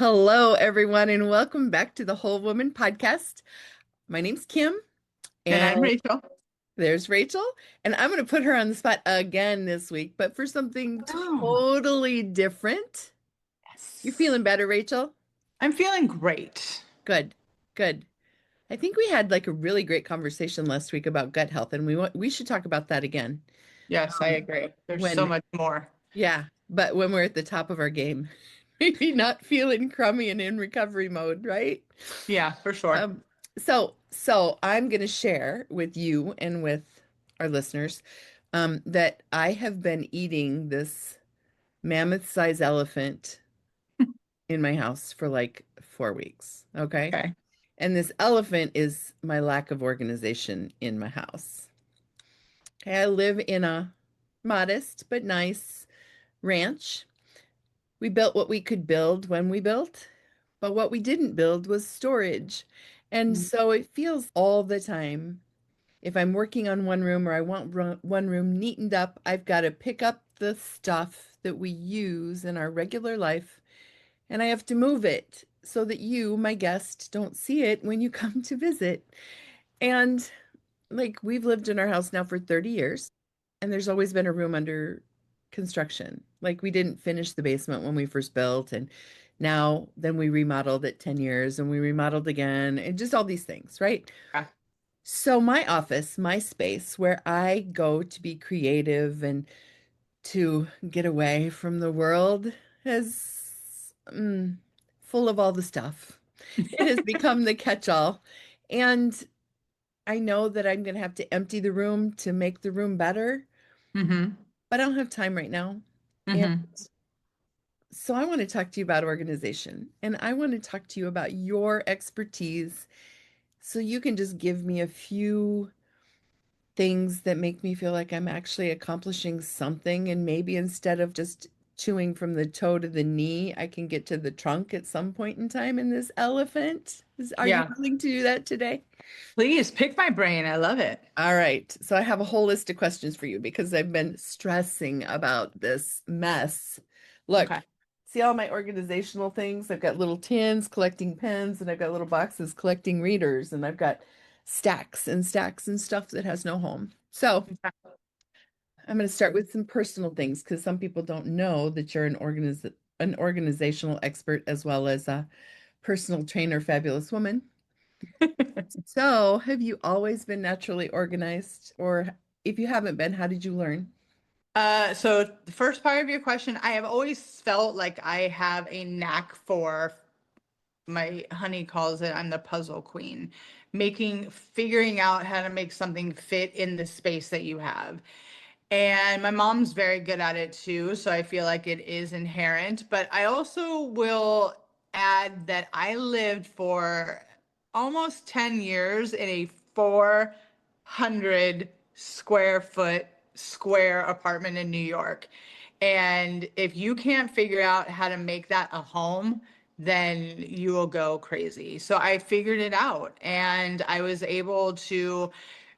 Hello, everyone, and welcome back to the Whole Woman Podcast. My name's Kim, And I'm and Rachel. there's Rachel, and I'm going to put her on the spot again this week, but for something Oh, totally different. You yes. feeling better, Rachel? I'm feeling great. Good, good. I think we had like a really great conversation last week about gut health, and we should talk about that again. Yes, I Um, agree. There's so when much more. Yeah, but when we're at the top of our game, maybe not feeling crummy and in recovery mode, right? Yeah, for sure. So I'm going to share with you and with our listeners that I have been eating this mammoth-sized elephant in my house for like 4 weeks. Okay. Okay. And this elephant is my lack of organization in my house. Okay. I live in a modest but nice ranch. We built what we could build when we built, but what we didn't build was storage. And Mm. so it feels all the time. If I'm working on one room or I want one room neatened up, I've got to pick up the stuff that we use in our regular life and I have to move it so that you, my guest, don't see it when you come to visit. And like we've lived in our house now for 30 years and there's always been a room under construction. Like we didn't finish the basement when we first built and now then we remodeled it 10 years and we remodeled again and just all these things, right? Yeah. So my office, my space where I go to be creative and to get away from the world is full of all the stuff. It has become the catch-all. And I know that I'm going to have to empty the room to make the room better, Mm-hmm. but I don't have time right now. And Mm-hmm. so I want to talk to you about organization and I want to talk to you about your expertise so you can just give me a few things that make me feel like I'm actually accomplishing something. And maybe instead of just chewing from the toe to the knee, I can get to the trunk at some point in time in this elephant. Are you Yeah. willing to do that today? Please pick my brain. I love it. All right. So I have a whole list of questions for you because I've been stressing about this mess. Look, Okay. see all my organizational things? I've got little tins collecting pens, and I've got little boxes collecting readers, and I've got stacks and stacks and stuff that has no home. So I'm going to start with some personal things because some people don't know that you're an organizational expert as well as a personal trainer, fabulous woman. So, have you always been naturally organized? Or if you haven't been, how did you learn? So the first part of your question, I have always felt like I have a knack for, my honey calls it, I'm the puzzle queen, figuring out how to make something fit in the space that you have. And my mom's very good at it too, so I feel like it is inherent. But I also will add that I lived for almost 10 years in a 400 square foot square apartment in New York. And if you can't figure out how to make that a home, then you will go crazy. So I figured it out and I was able to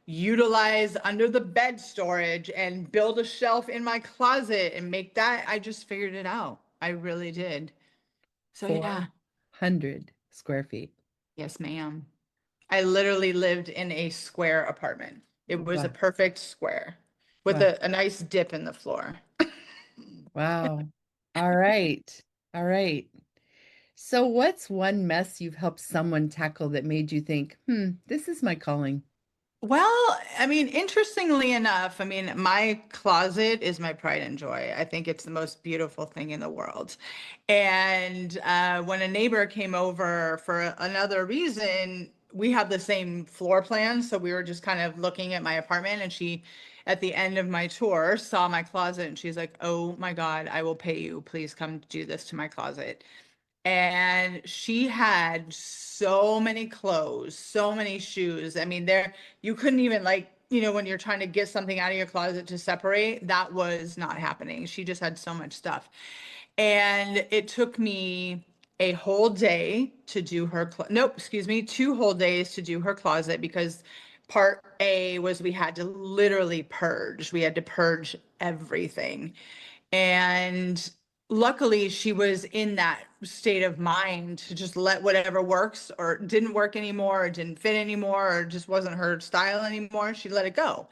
utilize under the bed storage and build a shelf in my closet and make that. I just figured it out. I really did. So yeah, 400 square feet. yes, ma'am. I literally lived in a square apartment. It was a Wow. perfect square with Wow. a nice dip in the floor. Wow. All right. All right. So, what's one mess you've helped someone tackle that made you think, this is my calling? Well, I mean, interestingly enough, I mean, my closet is my pride and joy. I think it's the most beautiful thing in the world. And when a neighbor came over for another reason, we have the same floor plan. So we were just kind of looking at my apartment, and she, at the end of my tour, saw my closet and she's like, "Oh my God, I will pay you. Please come do this to my closet." And she had so many clothes, so many shoes. I mean, there, you couldn't even, like, when you're trying to get something out of your closet to separate, that was not happening. She just had so much stuff. And it took me a whole day to do her, nope, excuse me, 2 whole days to do her closet, because part A was we had to literally purge. We had to purge everything. And luckily she was in that state of mind to just let whatever works or didn't work anymore or didn't fit anymore or just wasn't her style anymore. She let it go.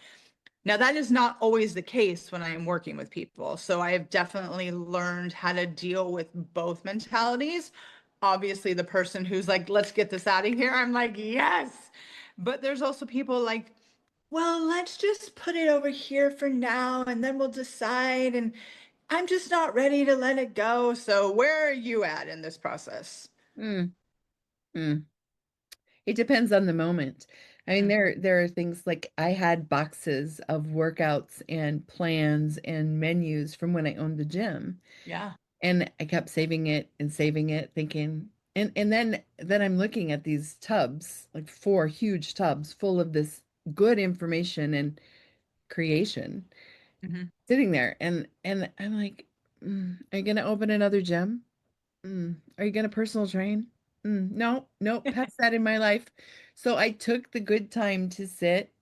Now, that is not always the case when I am working with people. So I have definitely learned how to deal with both mentalities. Obviously, the person who's like, let's get this out of here, I'm like, yes. But there's also people like, well, let's just put it over here for now and then we'll decide. And I'm just not ready to let it go. So, where are you at in this process? Mm, mm. It depends on the moment. I mean, Mm, there are things like I had boxes of workouts and plans and menus from when I owned the gym. yeah. And I kept saving it, thinking, and then I'm looking at these tubs, like four huge tubs full of this good information and creation Hmm. sitting there. And I'm like, are you gonna open another gym? Are you gonna personal train? No, no, past that in my life. So I took the good time to sit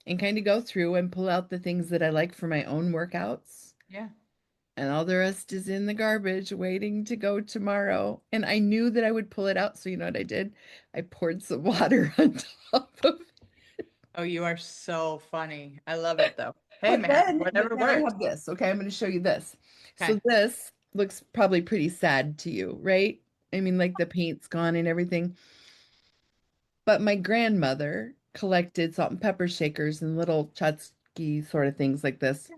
and kind of go through and pull out the things that I like for my own workouts. Yeah. And all the rest is in the garbage waiting to go tomorrow. And I knew that I would pull it out. So you know what I did? I poured some water on top of it. Oh, you are so funny. I love it though. Hey, man, But whatever then I works. have this. Okay, I'm going to show you this. So Okay. this looks probably pretty sad to you, right? I mean, like the paint's gone and everything. But my grandmother collected salt and pepper shakers and little tchotchke sort of things like this.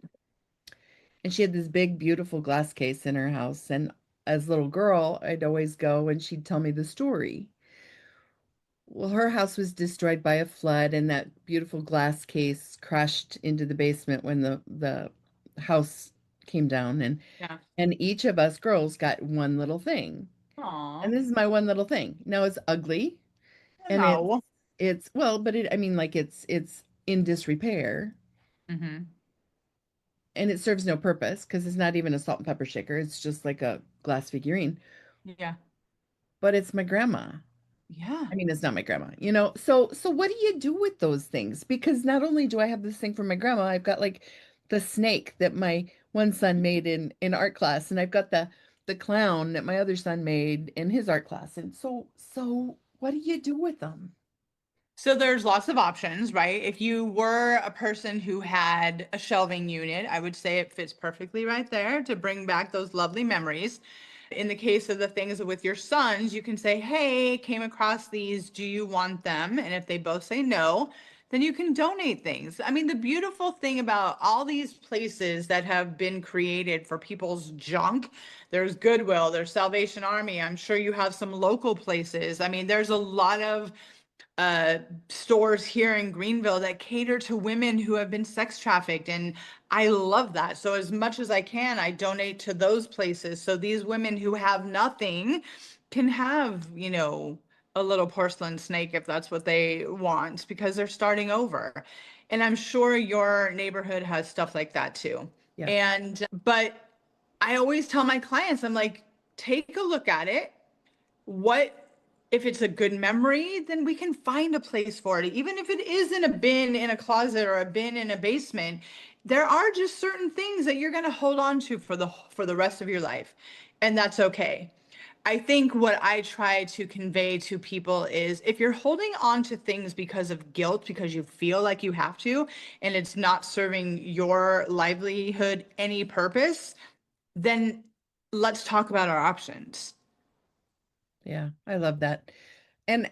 And she had this big, beautiful glass case in her house. And as a little girl, I'd always go and she'd tell me the story. Well, her house was destroyed by a flood, and that beautiful glass case crashed into the basement when the house came down, Yeah. and each of us girls got one little thing. Aw. And this is my one little thing. Now it's ugly, and No. it's well, but it I mean like it's in disrepair, Hmm. and it serves no purpose because it's not even a salt and pepper shaker. It's just like a glass figurine, Yeah. but it's my grandma. Yeah. I mean, it's not my grandma, you know? So what do you do with those things? Because not only do I have this thing from my grandma, I've got like the snake that my one son made in art class, and I've got the clown that my other son made in his art class. And so what do you do with them? So there's lots of options, right? If you were a person who had a shelving unit, I would say it fits perfectly right there to bring back those lovely memories. In the case of the things with your sons, you can say, hey, came across these. Do you want them? And if they both say no, then you can donate things. I mean, the beautiful thing about all these places that have been created for people's junk, there's Goodwill, there's Salvation Army. I'm sure you have some local places. I mean, there's a lot of uh, stores here in Greenville that cater to women who have been sex trafficked. And I love that. So, as much as I can, I donate to those places. So, these women who have nothing can have, a little porcelain snake if that's what they want because they're starting over. And I'm sure your neighborhood has stuff like that too. Yeah. But I always tell my clients, I'm like, take a look at it. What if it's a good memory, then we can find a place for it. Even if it is in a bin in a closet or a bin in a basement, there are just certain things that you're going to hold on to for the rest of your life. And that's okay. I think what I try to convey to people is if you're holding on to things because of guilt, because you feel like you have to, and it's not serving your livelihood any purpose, then let's talk about our options. Yeah, I love that. And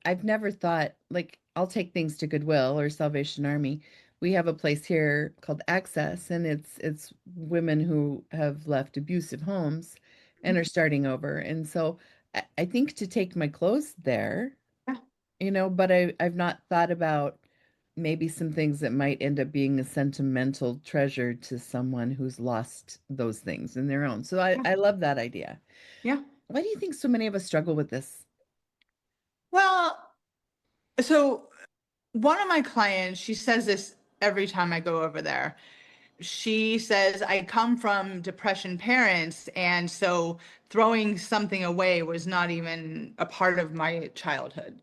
I've never thought like I'll take things to Goodwill or Salvation Army. We have a place here called Access, and it's women who have left abusive homes and are starting over. And so I think to take my clothes there, Yeah. but I've not thought about maybe some things that might end up being a sentimental treasure to someone who's lost those things in their own. So Yeah. I love that idea. Yeah. Why do you think so many of us struggle with this? Well, so one of my clients, she says this every time I go over there. She says, I come from depression parents, and so throwing something away was not even a part of my childhood.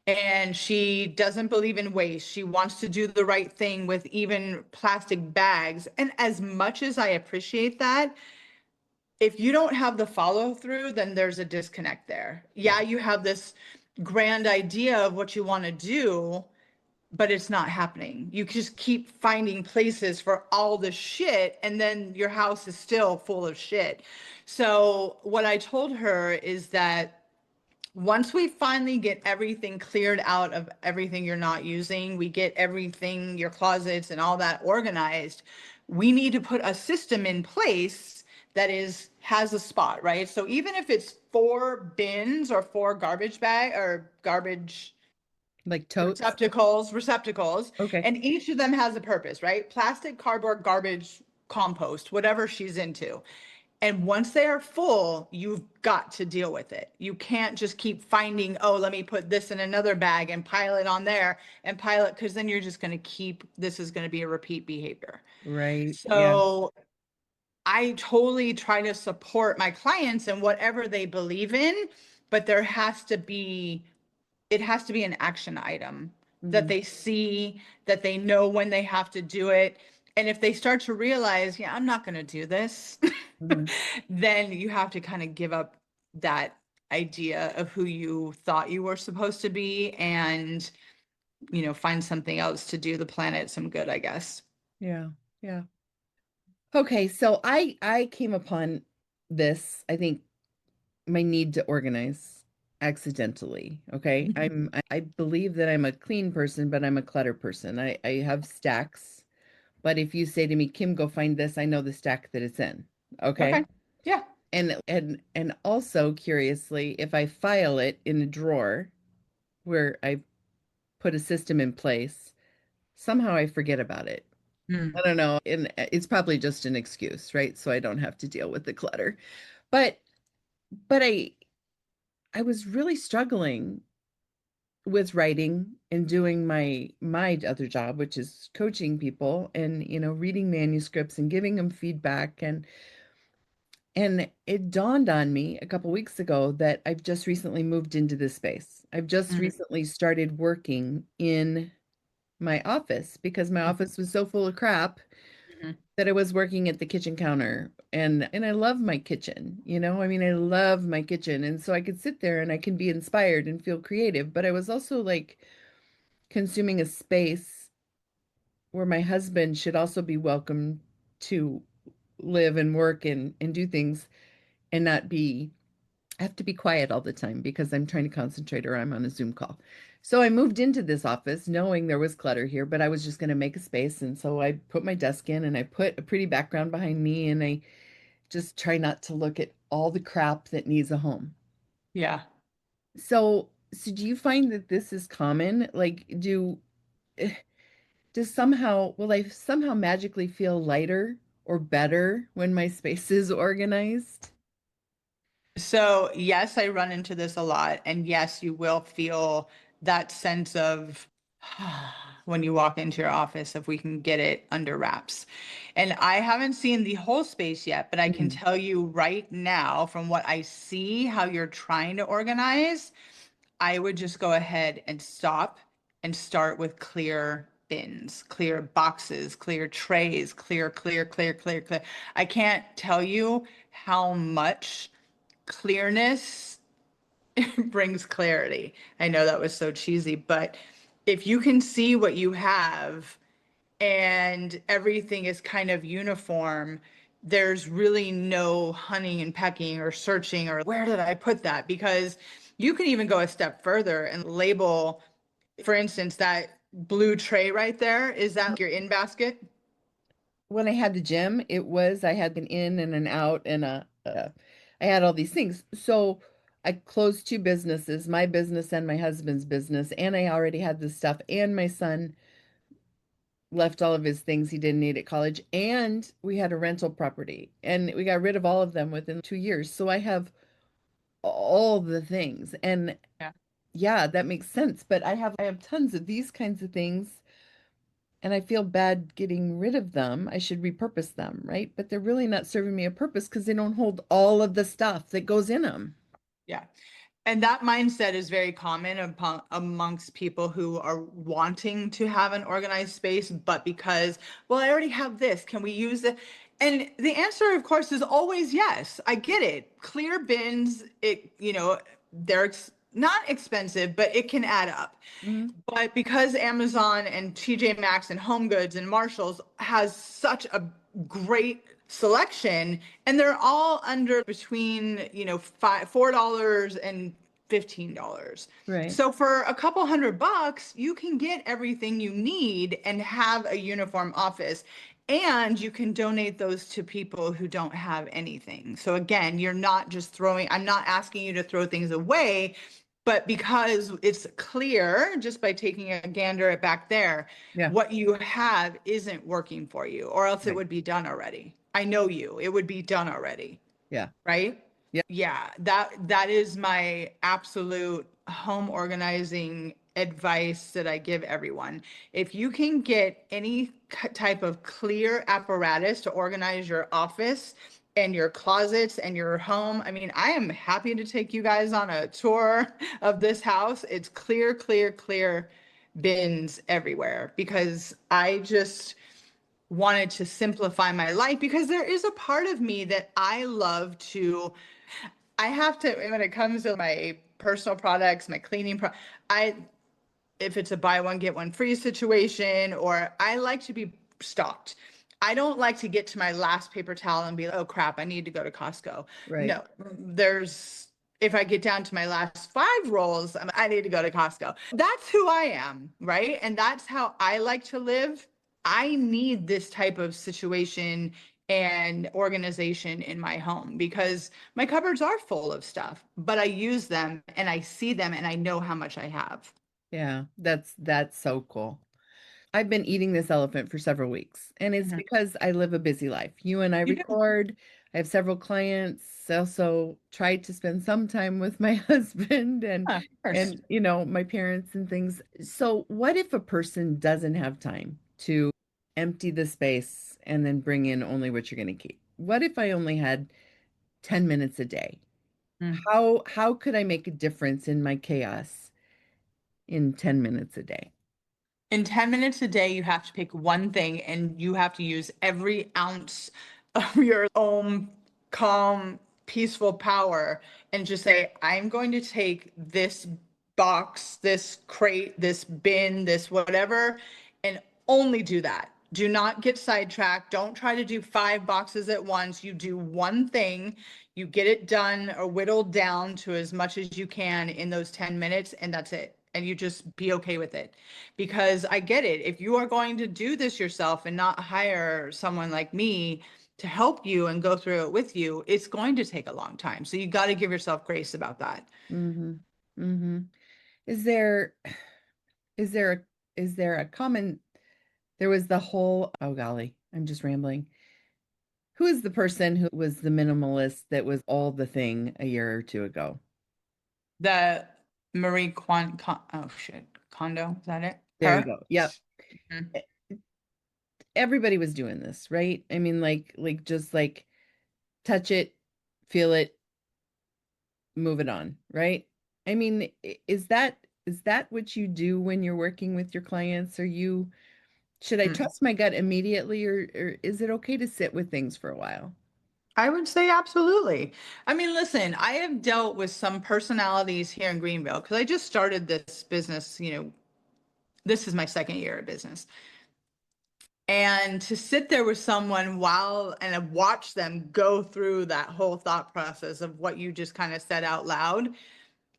And she doesn't believe in waste. She wants to do the right thing with even plastic bags. And as much as I appreciate that, if you don't have the follow through, then there's a disconnect there. Yeah, you have this grand idea of what you want to do, but it's not happening. You just keep finding places for all the shit, and then your house is still full of shit. So, what I told her is that once we finally get everything cleared out of everything you're not using, we get everything, your closets and all that organized, we need to put a system in place that has a spot, right? So even if it's 4 bins or 4 garbage bag or garbage Like totes? receptacles, Okay. and each of them has a purpose, right? Plastic, cardboard, garbage, compost, whatever she's into. And once they are full, you've got to deal with it. You can't just keep finding, oh, let me put this in another bag and pile it on there and pile it, because then you're just going to keep, this is going to be a repeat behavior. Right. Yeah. So I totally try to support my clients in whatever they believe in, but it has to be an action item that Hmm. they see, that they know when they have to do it. And if they start to realize, yeah, I'm not going to do this, Hmm. then you have to kind of give up that idea of who you thought you were supposed to be, and, find something else to do the planet some good, I guess. Yeah. Yeah. Okay, so I came upon this, I think my need to organize accidentally. Okay. I believe that I'm a clean person, but I'm a clutter person. I have stacks, but if you say to me, Kim, go find this, I know the stack that it's in. Okay. Okay. Yeah. And also curiously, if I file it in a drawer where I put a system in place, somehow I forget about it. I Mm. don't know. And it's probably just an excuse, right? So I don't have to deal with the clutter. But but I was really struggling with writing and doing my other job, which is coaching people and reading manuscripts and giving them feedback, and it dawned on me a couple weeks ago that I've just recently moved into this space. I've just Mhm. recently started working in my office because my office was so full of crap Mhm. that I was working at the kitchen counter, and I love my kitchen, I mean, I love my kitchen, and so I could sit there and I can be inspired and feel creative, but I was also like consuming a space where my husband should also be welcome to live and work and do things and not be I have to be quiet all the time because I'm trying to concentrate or I'm on a Zoom call. So I moved into this office knowing there was clutter here, but I was just going to make a space. And so I put my desk in and I put a pretty background behind me and I just try not to look at all the crap that needs a home. Yeah. So do you find that this is common? Like, eh, does somehow, will I somehow magically feel lighter or better when my space is organized? So, yes, I run into this a lot. And yes, you will feel that sense of when you walk into your office, if we can get it under wraps. And I haven't seen the whole space yet, but I can Mhm. tell you right now, from what I see, how you're trying to organize, I would just go ahead and stop and start with clear bins, clear boxes, clear trays, clear, clear, clear, clear, clear. I can't tell you how much clearness brings clarity. I know that was so cheesy, but if you can see what you have and everything is kind of uniform, there's really no hunting and pecking or searching or where did I put that? Because you can even go a step further and label, for instance, that blue tray right there, is that your in basket? When I had the gym, I had an in and an out and I had all these things. So I closed two businesses, my business and my husband's business, and I already had this stuff. And my son left all of his things he didn't need at college. And we had a rental property and we got rid of all of them within 2 years. So I have all the things. And Yeah. yeah, that makes sense. But I have tons of these kinds of things and I feel bad getting rid of them. I should repurpose them, right? But they're really not serving me a purpose because they don't hold all of the stuff that goes in them. Yeah. And that mindset is very common amongst people who are wanting to have an organized space, but because, well, I already have this. Can we use it? And the answer, of course, is always yes. I get it. Clear bins, they're not expensive, but it can add up. Mhm. But because Amazon and TJ Maxx and Home Goods and Marshalls has such a great selection, and they're all under between, $4 and $15. Right. So for a couple $100, you can get everything you need and have a uniform office. And you can donate those to people who don't have anything. So again, you're not just throwing, I'm not asking you to throw things away, but because it's clear just by taking a gander at back there, Yeah. what you have isn't working for you, or else it Right. would be done already. I know you, it would be done already, Yeah. right? Yeah. Yeah, that is my absolute home organizing advice that I give everyone. If you can get any type of clear apparatus to organize your office and your closets and your home, I mean, I am happy to take you guys on a tour of this house. It's clear, clear, clear bins everywhere because I just wanted to simplify my life because there is a part of me that I love to I have to, when it comes to my personal products, my cleaning I if it's a buy one get one free situation, or I like to be stocked. I don't like to get to my last paper towel and be like, oh crap, I need to go to Costco. Right. No, there's if I get down to my last 5 rolls, I need to go to Costco. That's who I am, right? And that's how I like to live. I need this type of situation and organization in my home because my cupboards are full of stuff, but I use them and I see them and I know how much I have. Yeah. That's so cool. I've been eating this elephant for several weeks, and it's Mhm. because I live a busy life. You and I You do. record. I have several clients. I also try to spend some time with my husband Yeah, of course. and my parents and things. So what if a person doesn't have time to empty the space and then bring in only what you're going to keep? What if I only had 10 minutes a day? Mm. How could I make a difference in my chaos in 10 minutes a day? In 10 minutes a day, you have to pick one thing and you have to use every ounce of your own calm, peaceful power and just say, I'm going to take this box, this crate, this bin, this whatever, and only do that. Do not get sidetracked. Don't try to do 5 boxes at once. You do one thing, you get it done or whittled down to as much as you can in those 10 minutes, and that's it. And you just be okay with it because I get it. If you are going to do this yourself and not hire someone like me to help you and go through it with you, it's going to take a long time. So you got to give yourself grace about that. Mm-hmm. Mm-hmm. Is there is there is there a common there was the whole oh golly, I'm just rambling. Who is the person who was the minimalist that was all the thing a year or two ago? The Marie oh shit, Kondo, is that it? There you Her? go. Yep. Mhm. E- Everybody was doing this, right? I mean, just like touch it, feel it, move it on, right? I mean, is that what you do when you're working with your clients? Are you should I Mm. trust my gut immediately or is it okay to sit with things for a while? I would say absolutely. I mean, listen, I have dealt with some personalities here in Greenville because I just started this business, this is my second year of business. And to sit there with someone while and watch them go through that whole thought process of what you just kind of said out loud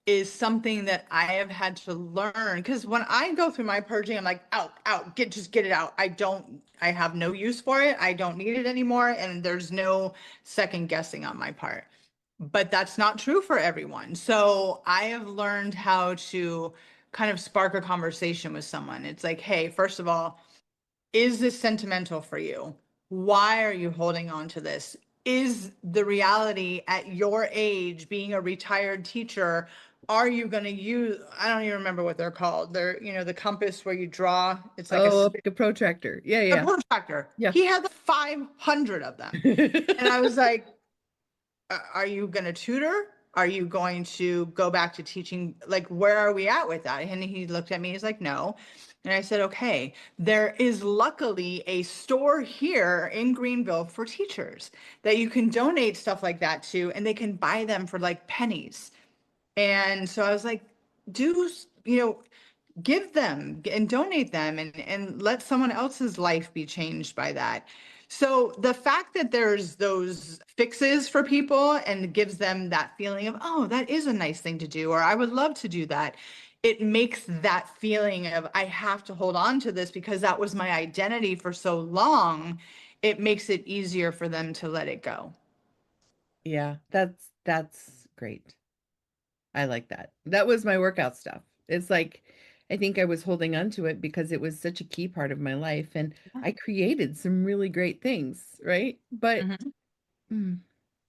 is something that I have had to learn. Because when I go through my purging, I'm like, out, just get it out. I have no use for it. I don't need it anymore. And there's no second guessing on my part. But that's not true for everyone. So I have learned how to kind of spark a conversation with someone. It's like, hey, first of all, is this sentimental for you? Why are you holding on to this? Is the reality at your age, being a retired teacher, are you going to use, I don't even remember what they're called. They're, the compass where you draw, it's like a Oh, spin, a protractor. Yeah, a yeah. protractor. Yeah. He had 500 of them. And I was like, Are you going to tutor? Are you going to go back to teaching? Like, where are we at with that? And he looked at me, he's like, no. And I said, okay, there is luckily a store here in Greenville for teachers that you can donate stuff like that to, and they can buy them for like pennies. And so I was like, do, give them and donate them, and let someone else's life be changed by that. So the fact that there's those fixes for people and gives them that feeling of, oh, that is a nice thing to do, or I would love to do that. It makes that feeling of, I have to hold on to this because that was my identity for so long. It makes it easier for them to let it go. Yeah, that's great. I like that. That was my workout stuff. It's like I think I was holding on to it because it was such a key part of my life and I created some really great things, right? But Mhm. mm,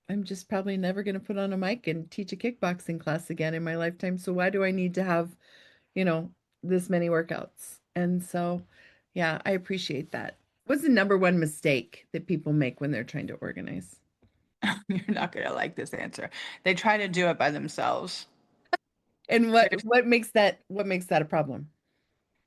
I'm just probably never going to put on a mic and teach a kickboxing class again in my lifetime. So why do I need to have, you know, this many workouts? And so, yeah, I appreciate that. What's the number one mistake that people make when they're trying to organize? You're not going to like this answer. They try to do it by themselves. And what makes that a problem?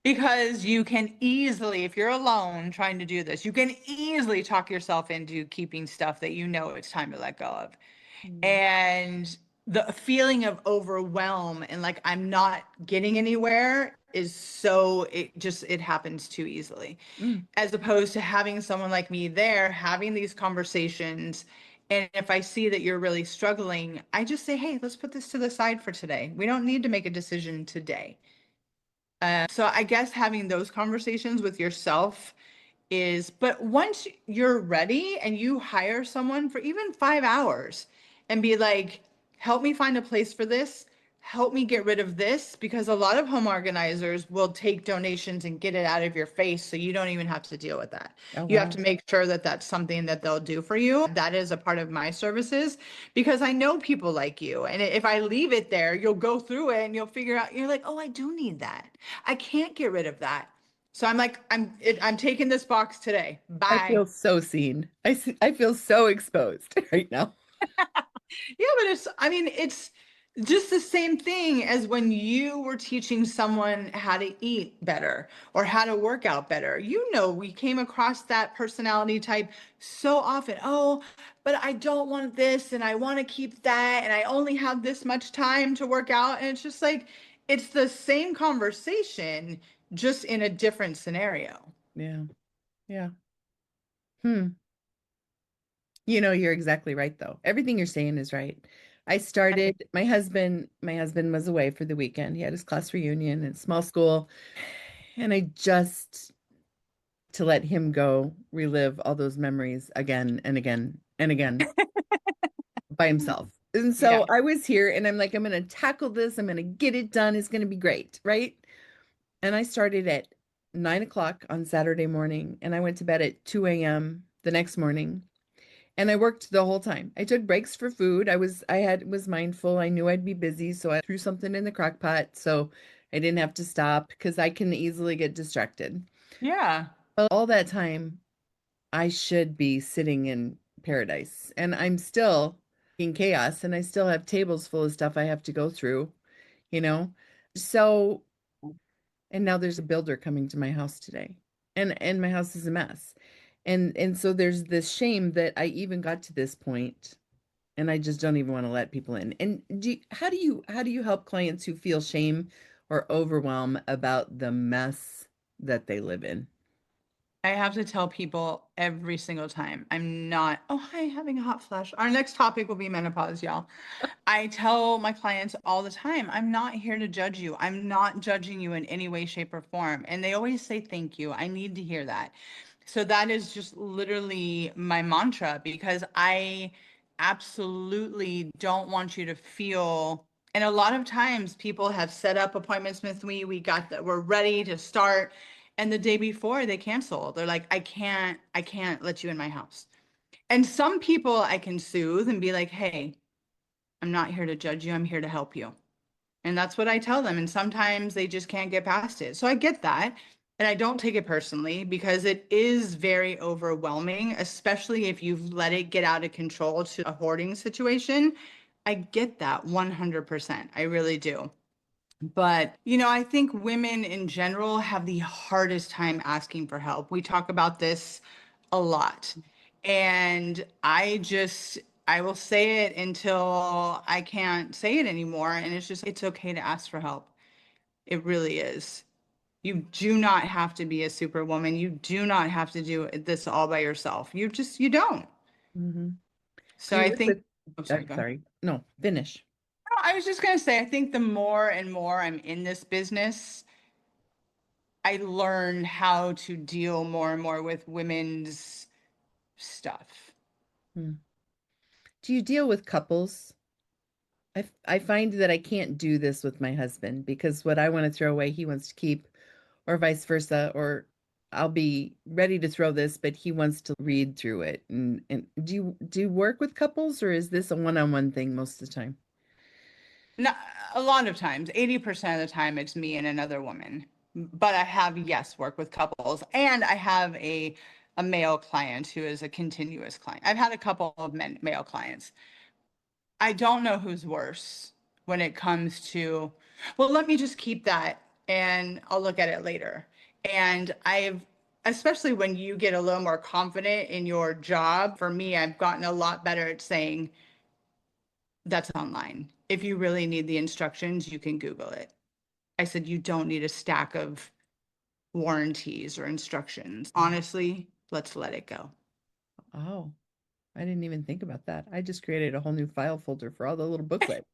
Because you can easily, if you're alone trying to do this, you can easily talk yourself into keeping stuff that you know it's time to let go of. Mm. And the feeling of overwhelm and like I'm not getting anywhere is so, it happens too easily. Mm. As opposed to having someone like me there, having these conversations. And if I see that you're really struggling, I just say, hey, let's put this to the side for today. We don't need to make a decision today. So I guess having those conversations with yourself is, but once you're ready and you hire someone for even 5 hours and be like, help me find a place for this, help me get rid of this, because a lot of home organizers will take donations and get it out of your face so you don't even have to deal with that. Oh, You have wow. to make sure that that's something that they'll do for you. That is a part of my services because I know people like you. And if I leave it there, you'll go through it and you'll figure out, you're like, oh, I do need that. I can't get rid of that. So I'm like, I'm taking this box today. I Bye. feel so seen. I feel so exposed right now. Yeah, but I mean, it's just the same thing as when you were teaching someone how to eat better or how to work out better. We came across that personality type so often. Oh, but I don't want this and I want to keep that and I only have this much time to work out. And it's just like, it's the same conversation, just in a different scenario. Yeah. Yeah. Hmm. You know, you're exactly right though. Everything you're saying is right. My husband was away for the weekend. He had his class reunion in small school, and I just to let him go relive all those memories again and again and again by himself. And Yeah. so I was here and I'm like, I'm going to tackle this. I'm going to get it done. It's going to be great. Right. And I started at 9 o'clock on Saturday morning and I went to bed at 2 a.m. the next morning. And I worked the whole time. I took breaks for food. I was mindful. I knew I'd be busy, so I threw something in the crock pot so I didn't have to stop because I can easily get distracted. Yeah. But all that time, I should be sitting in paradise. And I'm still in chaos and I still have tables full of stuff I have to go through, you know? So, and now there's a builder coming to my house today. And my house is a mess. And so there's this shame that I even got to this point and I just don't even want to let people in. And how do you help clients who feel shame or overwhelm about the mess that they live in? I have to tell people every single time. I'm not, oh, hi, having a hot flash. Our next topic will be menopause, y'all. I tell my clients all the time, I'm not here to judge you. I'm not judging you in any way, shape, or form. And they always say thank you. I need to hear that. So that is just literally my mantra because I absolutely don't want you to feel. And a lot of times people have set up appointments with me. We're ready to start. And the day before they cancel. They're like, I can't let you in my house. And some people I can soothe and be like, hey, I'm not here to judge you. I'm here to help you. And that's what I tell them. And sometimes they just can't get past it. So I get that. And I don't take it personally because it is very overwhelming, especially if you've let it get out of control to a hoarding situation. I get that 100%. I really do. But, you know, I think women in general have the hardest time asking for help. We talk about this a lot. And I will say it until I can't say it anymore. And it's just, it's okay to ask for help. It really is. You do not have to be a superwoman. You do not have to do this all by yourself. You don't. Hmm. Do So you I work think, with, oh, sorry, I'm go ahead. sorry, no, finish. No, I was just going to say, I think the more and more I'm in this business, I learn how to deal more and more with women's stuff. Hmm. Do you deal with couples? I find that I can't do this with my husband because what I want to throw away, he wants to keep, or vice versa, or I'll be ready to throw this, but he wants to read through it. And do you work with couples or is this a one-on-one thing most of the time? Not a lot of times, 80% of the time, it's me and another woman. But I have, yes, worked with couples, and I have a male client who is a continuous client. I've had a couple of male clients. I don't know who's worse when it comes to, well, let me just keep that and I'll look at it later. And especially when you get a little more confident in your job, for me, I've gotten a lot better at saying that's online. If you really need the instructions, you can Google it. I said, you don't need a stack of warranties or instructions. Honestly, let's let it go. Oh, I didn't even think about that. I just created a whole new file folder for all the little booklets.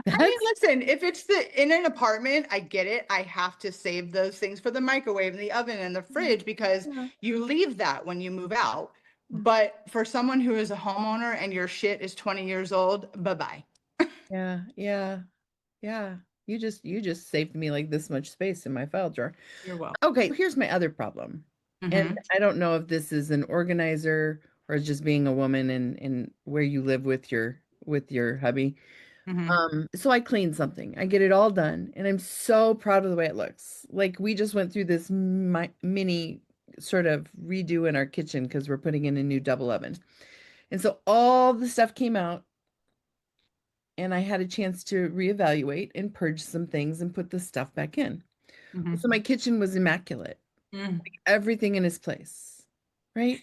I mean, That's listen, if it's in an apartment, I get it. I have to save those things for the microwave and the oven and the fridge because yeah, you leave that when you move out. But for someone who is a homeowner and your shit is 20 years old, bye-bye. yeah, yeah, yeah. You just saved me like this much space in my file drawer. You're welcome. Okay, here's my other problem. And Mm-hmm. I don't know if this is an organizer or just being a woman and where you live with your hubby. Mm-hmm. So I clean something. I get it all done, and I'm so proud of the way it looks. Like we just went through this mini sort of redo in our kitchen because we're putting in a new double oven. And so all the stuff came out, and I had a chance to reevaluate and purge some things and put the stuff back in. Mm-hmm. So my kitchen was immaculate. Mm. Everything in its place, right?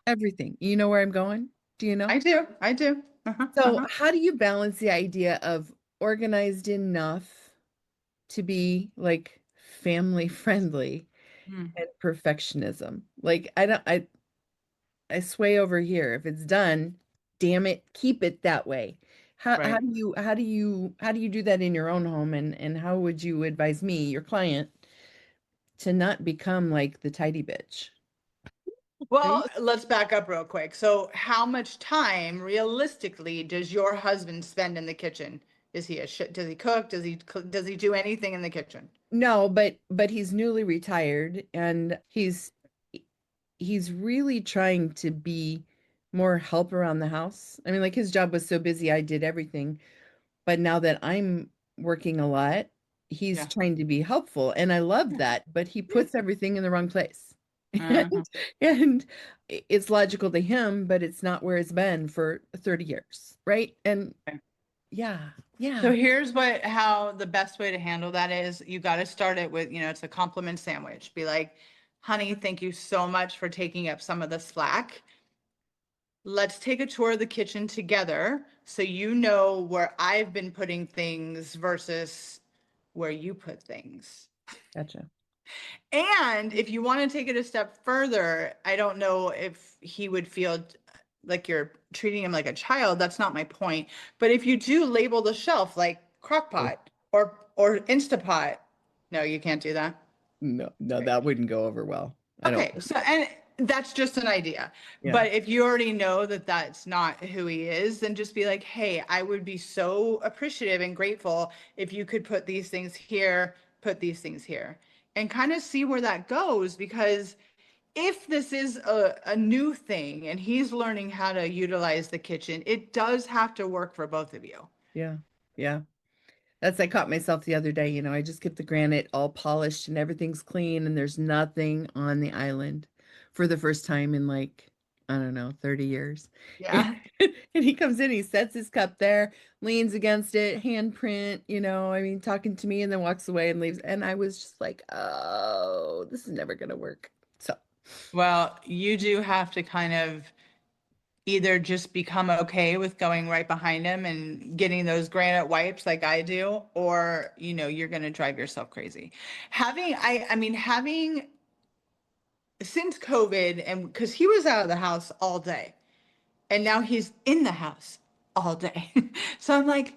Everything. You know where I'm going? Do you know? I do. I do. Uh-huh. So, Uh-huh. how do you balance the idea of organized enough to be like family friendly Mm. and perfectionism? Like, I sway over here. If it's done, damn it, keep it that way. How Right. do you do that in your own home and how would you advise me, your client, to not become like the tidy bitch? Well, Right? let's back up real quick. So, how much time realistically does your husband spend in the kitchen? Is he a shit? Does he cook? Does he do anything in the kitchen? No, but he's newly retired and he's really trying to be more help around the house. I mean, like his job was so busy, I did everything. But now that I'm working a lot, he's Yeah. trying to be helpful. And I love Yeah. that, but he Yeah. puts everything in the wrong place. Uh-huh. And it's logical to him, but it's not where it's been for 30 years, right? And Okay. yeah, So yeah, here's how the best way to handle that is you got to start it with, it's a compliment sandwich. Be like, honey, thank you so much for taking up some of the slack. Let's take a tour of the kitchen together so you know where I've been putting things versus where you put things. gotcha. And if you want to take it a step further, I don't know if he would feel like you're treating him like a child. That's not my point. But if you do label the shelf like Oh, crockpot or Instapot, no, you can't do that. no, no, Right. that wouldn't go over well. I don't Okay, think. so and that's just an idea. Yeah. But if you already know that that's not who he is, then just be like, "Hey, I would be so appreciative and grateful if you could put these things here, put these things here." And kind of see where that goes because if this is a new thing and he's learning how to utilize the kitchen, it does have to work for both of you. Yeah. Yeah. I caught myself the other day, I just get the granite all polished and everything's clean and there's nothing on the island for the first time in like I don't know, 30 years. Yeah. And he comes in, he sets his cup there, leans against it, handprint, I mean, talking to me and then walks away and leaves. And I was just like, oh, this is never gonna work. So, Well, you do have to kind of either just become okay with going right behind him and getting those granite wipes like I do, or you're going to drive yourself crazy. Having since COVID, and because he was out of the house all day, and now he's in the house all day. So I'm like,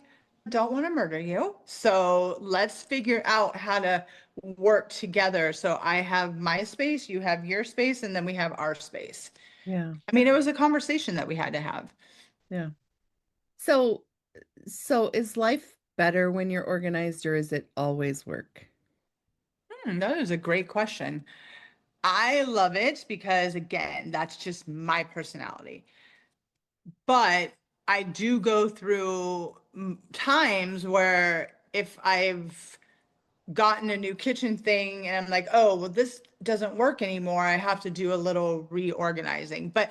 don't want to murder you. So let's figure out how to work together. So I have my space, you have your space, and then we have our space. yeah, I mean, it was a conversation that we had to have. yeah. So, so is life better when you're organized or is it always work? That is a great question. I love it because, again, that's just my personality. But I do go through times where if I've gotten a new kitchen thing and I'm like, oh, well, this doesn't work anymore, I have to do a little reorganizing. But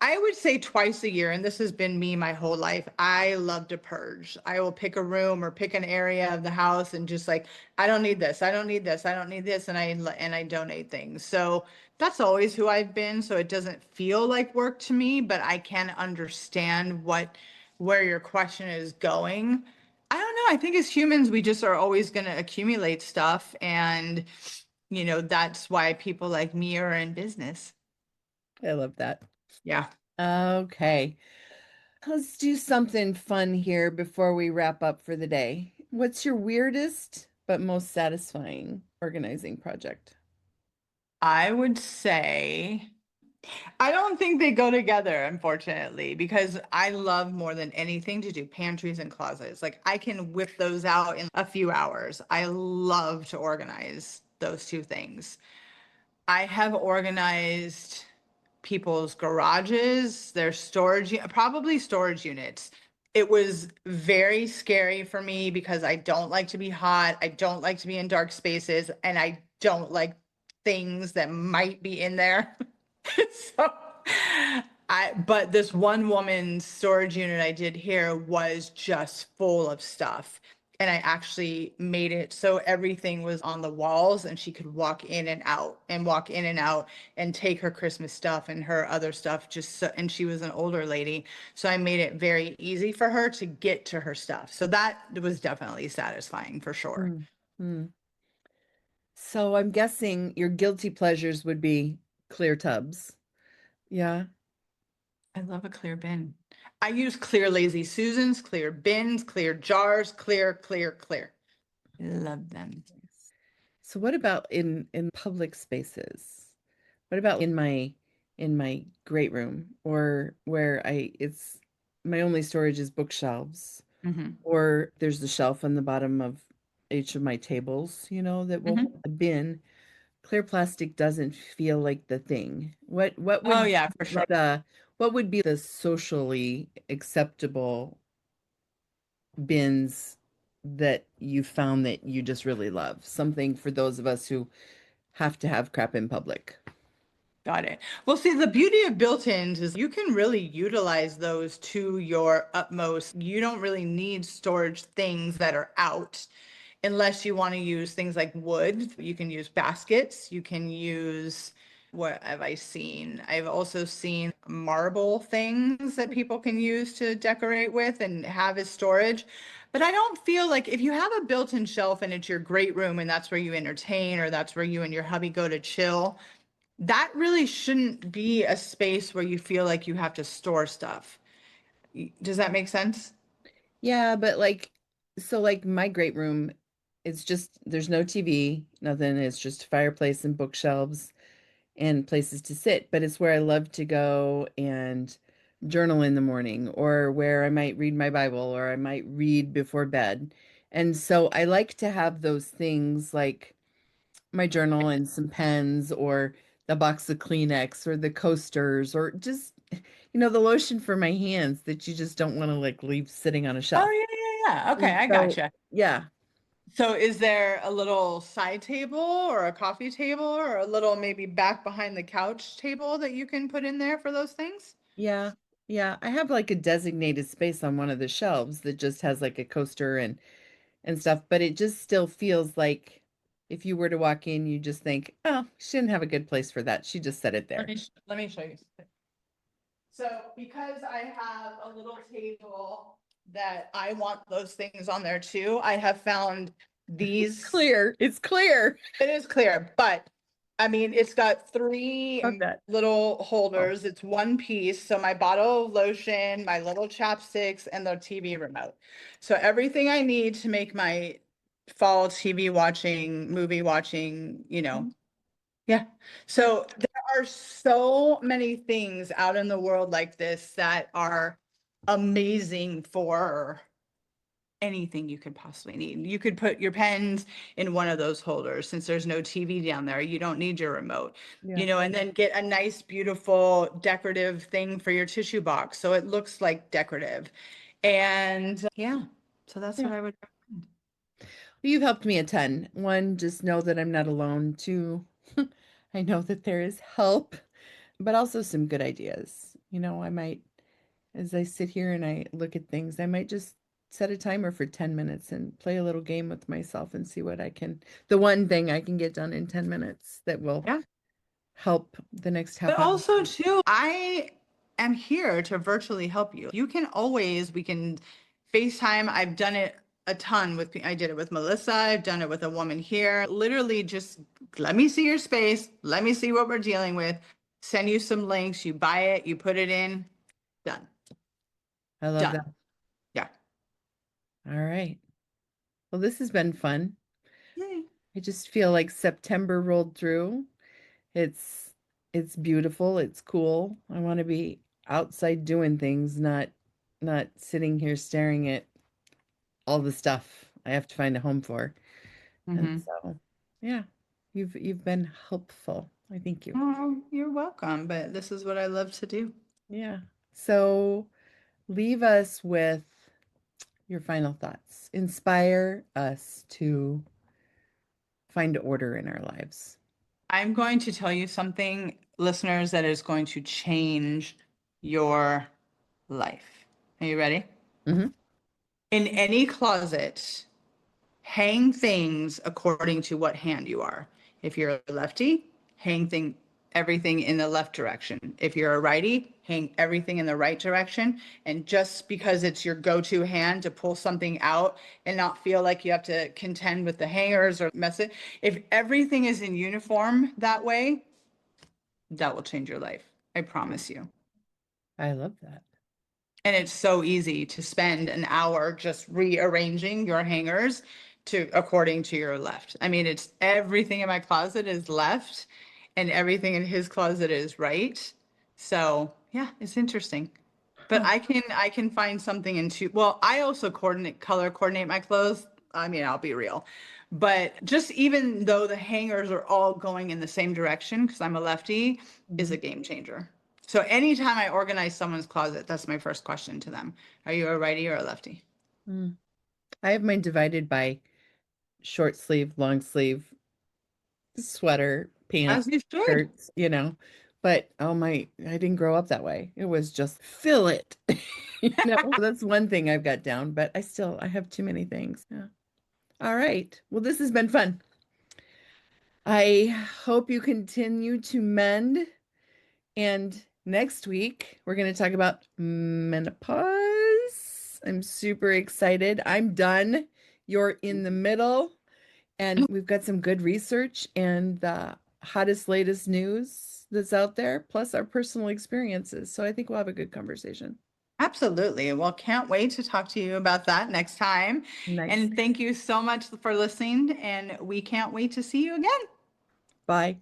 I would say twice a year, and this has been me my whole life. I love to purge. I will pick a room or pick an area of the house and just like, I don't need this. I don't need this. I don't need this, and I donate things. So that's always who I've been. So it doesn't feel like work to me, but I can understand where your question is going. I don't know. I think as humans, we just are always going to accumulate stuff, and that's why people like me are in business. I love that. Yeah. Okay. Let's do something fun here before we wrap up for the day. What's your weirdest but most satisfying organizing project? I would say I don't think they go together, unfortunately, because I love more than anything to do pantries and closets. Like I can whip those out in a few hours. I love to organize those two things. I have organized people's garages, their storage, probably storage units. It was very scary for me because I don't like to be hot. I don't like to be in dark spaces, and I don't like things that might be in there. So but this one woman's storage unit I did here was just full of stuff. And I actually made it so everything was on the walls and she could walk in and out and walk in and out and take her Christmas stuff and her other stuff and she was an older lady. So I made it very easy for her to get to her stuff. So that was definitely satisfying for sure. Hmm. Hmm. So I'm guessing your guilty pleasures would be clear tubs. Yeah. I love a clear bin. I use clear Lazy Susans, clear bins, clear jars, clear, clear, clear. Love them. So what about in public spaces? What about in my great room or where I it's my only storage is bookshelves Hmm. or there's the shelf on the bottom of each of my tables, that will hold Hmm. a bin. Clear plastic doesn't feel like the thing. What Oh would yeah, for sure. be the socially acceptable bins that you found that you just really love? Something for those of us who have to have crap in public. Got it. Well, see, the beauty of built-ins is you can really utilize those to your utmost. You don't really need storage things that are out unless you want to use things like wood. You can use baskets. You can use, what have I seen? I've also seen marble things that people can use to decorate with and have as storage. But I don't feel like if you have a built-in shelf and it's your great room and that's where you entertain or that's where you and your hubby go to chill, that really shouldn't be a space where you feel like you have to store stuff. Does that make sense? Yeah, but like my great room, it's just there's no TV, nothing. It's just fireplace and bookshelves and places to sit, but it's where I love to go and journal in the morning or where I might read my Bible or I might read before bed. And so I like to have those things like my journal and some pens or the box of Kleenex or the coasters or just the lotion for my hands that you just don't want to like leave sitting on a Oh, shelf. yeah, yeah, yeah. Okay, And I so gotcha. yeah. So is there a little side table or a coffee table or a little maybe back behind the couch table that you can put in there for those things? Yeah. Yeah. I have like a designated space on one of the shelves that just has like a coaster and stuff, but it just still feels like if you were to walk in, you just think, oh, she didn't have a good place for that. She just set it there. Let me show you. So because I have a little table that I want those things on there too, I have found these. Clear. It's clear. It is clear, but I mean, it's got three Love that. little Oh. holders. It's one piece. So my bottle of lotion, my little chapsticks, and the TV remote. So everything I need to make my fall TV watching, movie watching, Mhm. yeah. Yeah. So there are so many things out in the world like this that are amazing for anything you could possibly need. You could put your pens in one of those holders since there's no TV down there. You don't need your remote, Yeah. and then get a nice, beautiful decorative thing for your tissue box so it looks like decorative. And yeah, so that's Yeah. what I would. You've helped me a ton. One, just know that I'm not alone. Two, I know that there is help, but also some good ideas. I might, as I sit here and I look at things, I might just set a timer for 10 minutes and play a little game with myself and see the one thing I can get done in 10 minutes that will Yeah. help the next But half hour. also too, I am here to virtually help you. We can FaceTime. I've done it a ton I did it with Melissa. I've done it with a woman here. Literally just let me see your space. Let me see what we're dealing with. Send you some links. You buy it, you put it in, done, I love done. that. Yeah. All right. Well, this has been fun. Yay. I just feel like September rolled through. It's it's beautiful, it's cool. I want to be outside doing things, not sitting here staring at all the stuff I have to find a home for. And Mm-hmm. so, yeah, you've been helpful. I thank you. Oh, you're welcome. But this is what I love to do. Yeah. So, leave us with your final thoughts. Inspire us to find order in our lives. I'm going to tell you something, listeners, that is going to change your life. Are you ready? Hmm. In any closet, hang things according to what hand you are. If you're a lefty, everything in the left direction. If you're a righty, hang everything in the right direction. And just because it's your go-to hand to pull something out and not feel like you have to contend with the hangers or mess it, if everything is in uniform that way, that will change your life. I promise you. I love that. And it's so easy to spend an hour just rearranging your hangers to according to your left. I mean, it's everything in my closet is left and everything in his closet is right. So yeah, it's interesting. But Huh. I can find something well, I also color coordinate my clothes. I mean, I'll be real. But just even though the hangers are all going in the same direction, because I'm a lefty, is a Mhm. game changer. So anytime I organize someone's closet, that's my first question to them. Are you a righty or a lefty? Mm. I have mine divided by short sleeve, long sleeve, sweater, As pants, you should. shirts. But oh my, I didn't grow up that way. It was just fill it. That's one thing I've got down, but I have too many things. Yeah. All right. Well, this has been fun. I hope you continue to mend. And next week, we're going to talk about menopause. I'm super excited. I'm done. You're in the middle. And we've got some good research and the hottest, latest news that's out there, plus our personal experiences. So I think we'll have a good conversation. Absolutely. Well, can't wait to talk to you about that next time. Nice. And thank you so much for listening. And we can't wait to see you again. Bye.